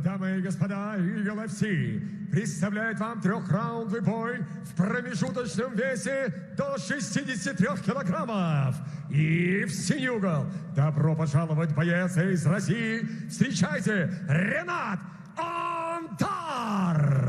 Дамы и господа, UFC представляет вам трехраундовый бой в промежуточном весе до 63 килограммов. И в синий угол добро пожаловать боец из России. Встречайте, Ренат Ondar!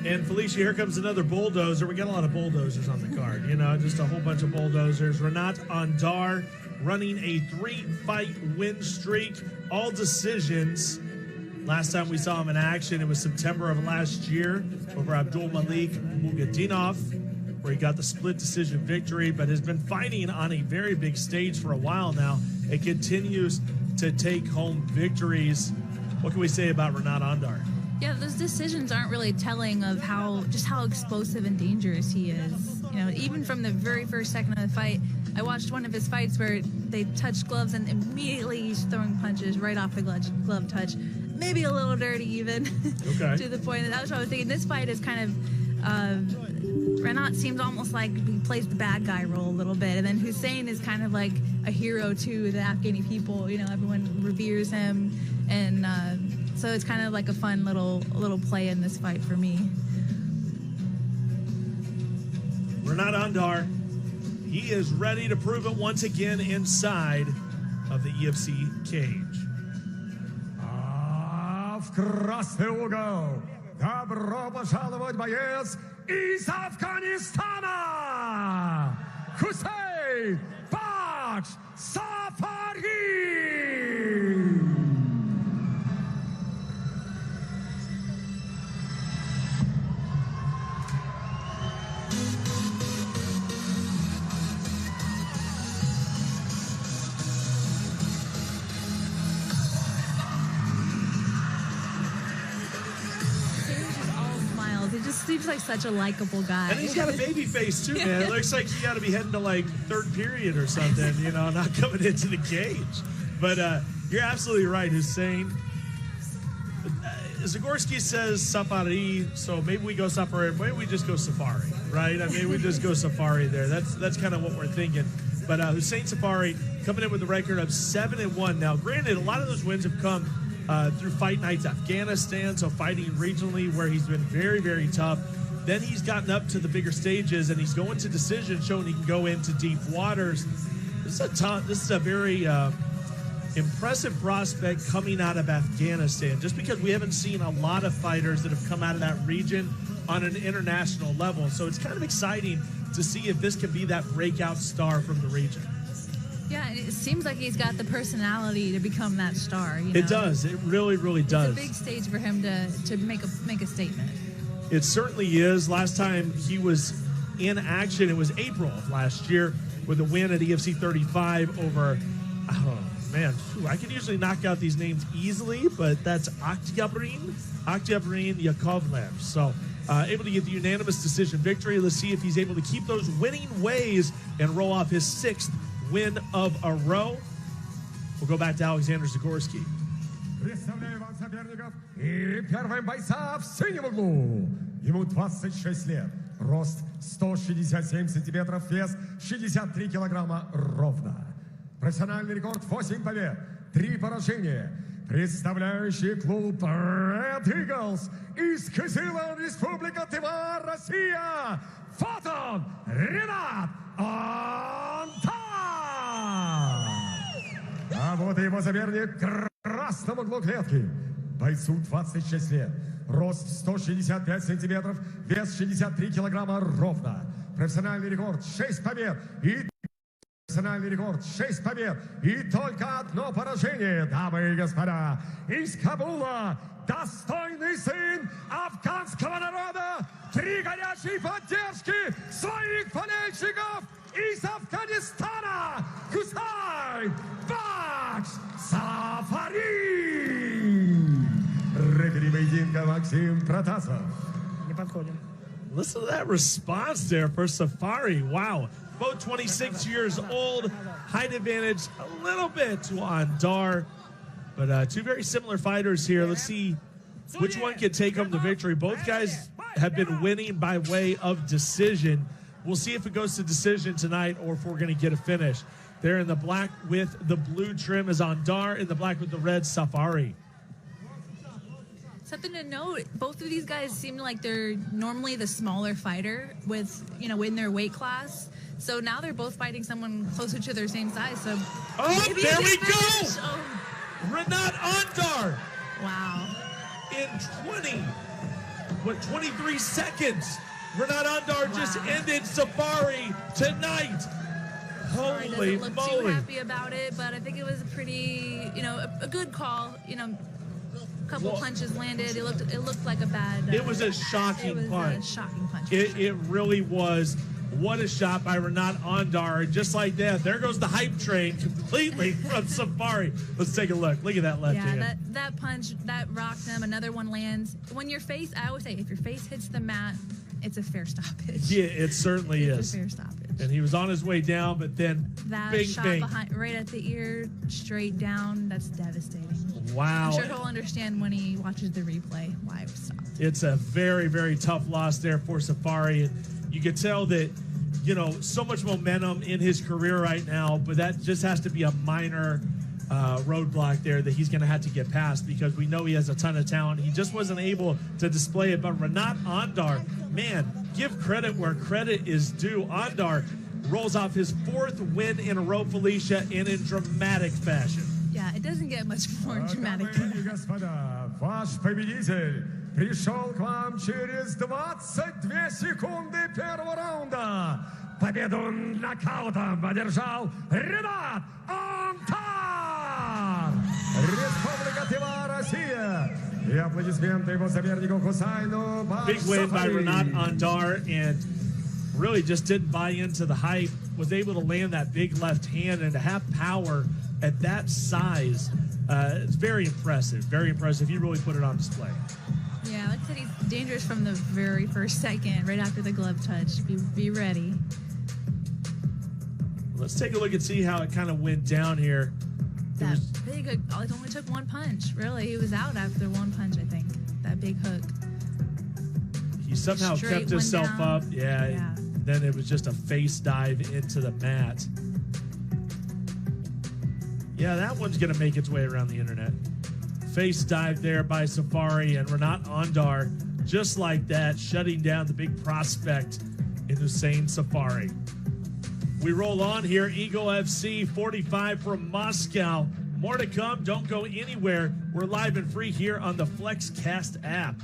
And Felicia, here comes another bulldozer. We got a lot of bulldozers on the card, you know, just a whole bunch of bulldozers. Renat Ondar running a 3-fight win streak, all decisions. Last time we saw him in action, it was September of last year over Abdul Malik Mugadinov, where he got the split decision victory, but has been fighting on a very big stage for a while now. It continues to take home victories. What can we say about Renat Ondar? Yeah, those decisions aren't really telling of how explosive and dangerous he is. You know, even from the very first second of the fight, I watched one of his fights where they touched gloves and immediately he's throwing punches right off the glove touch. Maybe a little dirty even. Okay. To the point that was what I was thinking. This fight is kind of, Renat seems almost like he plays the bad guy role a little bit. And then Hussain is kind of like a hero to the Afghani people. You know, everyone reveres him. And, so it's kind of like a fun little play in this fight for me. Renat Ondar, he is ready to prove it once again inside of the UFC cage. В красный угол добро пожаловать боец из Афганистана Hussain Bakhsh صفری. He just seems like such a likable guy. And he's got a baby face too, man. It looks like he got to be heading to like third period or something, you know, not coming into the cage. But you're absolutely right, Hussain. Zagorski says Safari, so maybe we go Safari. Maybe we just go Safari, right? I mean, we just go Safari there. That's kind of what we're thinking. But Hussain Safari coming in with a record of 7-1. Now, granted, a lot of those wins have come through Fight Nights Afghanistan, so fighting regionally where he's been very, very tough. Then he's gotten up to the bigger stages and he's going to decisions, showing he can go into deep waters. This is a very impressive prospect coming out of Afghanistan, just because we haven't seen a lot of fighters that have come out of that region on an international level. So it's kind of exciting to see if this can be that breakout star from the region. Yeah, it seems like he's got the personality to become that star. You know? It does. It really, really does. It's a big stage for him to make a statement. It certainly is. Last time he was in action, it was April of last year with a win at EFC 35 over, oh man, I can usually knock out these names easily, but that's Oktyabryn Yakovlev. So able to get the unanimous decision victory. Let's see if he's able to keep those winning ways and roll off his 6th win of a row. We'll go back to Alexander Zagorski. Представляю вам соперников и первым бойца в синем углу. Ему 26 лет, рост 167 сантиметров, вес 63 килограмма ровно. Профессиональный рекорд 8 побед, 3 поражения. Представляющий клуб Red Eagles из Кызыла, Республика Тыва, Россия. Вот он, Renat Ondar! А вот и его соперник в красном углу клетки. Бойцу 26 лет, рост 165 сантиметров, вес 63 килограмма ровно. Профессиональный рекорд 6 побед и только одно поражение, дамы и господа. Из Кабула достойный сын афганского народа, 3 горячей поддержки своих болельщиков из Афганистана, Hussain Bakhsh صفری. Рефери поединка Максим Протасов. Не подходим. Listen to that response there for Safari. Wow. Both 26 years old. Height advantage a little bit to Ondar. But two very similar fighters here. Let's see which one can take home the victory. Both guys have been winning by way of decision. We'll see if it goes to decision tonight or if we're going to get a finish. They're in the black with the blue trim is Ondar, in the black with the red Safari. Something to note, both of these guys seem like they're normally the smaller fighter with, in their weight class. So now they're both fighting someone closer to their same size. So there we go! Oh. Renat Ondar. Wow. In 23 seconds. Renat Ondar just ended Safari tonight. Holy doesn't look moly. too happy about it, but I think it was a pretty, a good call. Couple punches landed. It looked like a bad. It was a shocking punch. A shocking punch. It really was. What a shot by Renat Ondar. And just like that, there goes the hype train completely from Safari. Let's take a look. Look at that left hand. Yeah, that punch, that rocked them. Another one lands. When your face, I always say, if your face hits the mat, it's a fair stoppage. Yeah, it certainly is. It's a fair stoppage. And he was on his way down, but then that bing, shot bing. Behind, right at the ear, straight down, that's devastating. Wow. I'm sure he'll understand when he watches the replay why it was stopped. It's a very, very tough loss there for Safari. And you could tell that, so much momentum in his career right now, but that just has to be a minor roadblock there that he's going to have to get past, because we know he has a ton of talent. He just wasn't able to display it. But Renat Ondar, man, give credit where credit is due. Ondar rolls off his 4th win in a row, Felicia, and in dramatic fashion. Yeah, it doesn't get much more dramatic than that. Господа, ваш победитель пришел к вам через 22 секунды первого раунда. Победу нокаутом одержал Ренат Ondar! Республика Тыва, Россия! И аплодисменты его сопернику Hussайну Bakhsh. Big win by Renat Ondar, and really just didn't buy into the hype. Was able to land that big left hand, and to have power at that size, it's very impressive. Very impressive. He really put it on display. Yeah, like I said, he's dangerous from the very first second, right after the glove touch. Be ready. Let's take a look and see how it kind of went down here. That big hook, it only took one punch. Really, he was out after one punch, I think. That big hook. He somehow kept himself up. Yeah. Then it was just a face dive into the mat. Yeah, that one's going to make its way around the internet. Face dive there by Safari, and Renat Ondar, just like that, shutting down the big prospect in Hussain Safari. We roll on here. Eagle FC 45 from Moscow. More to come. Don't go anywhere. We're live and free here on the FlexCast app.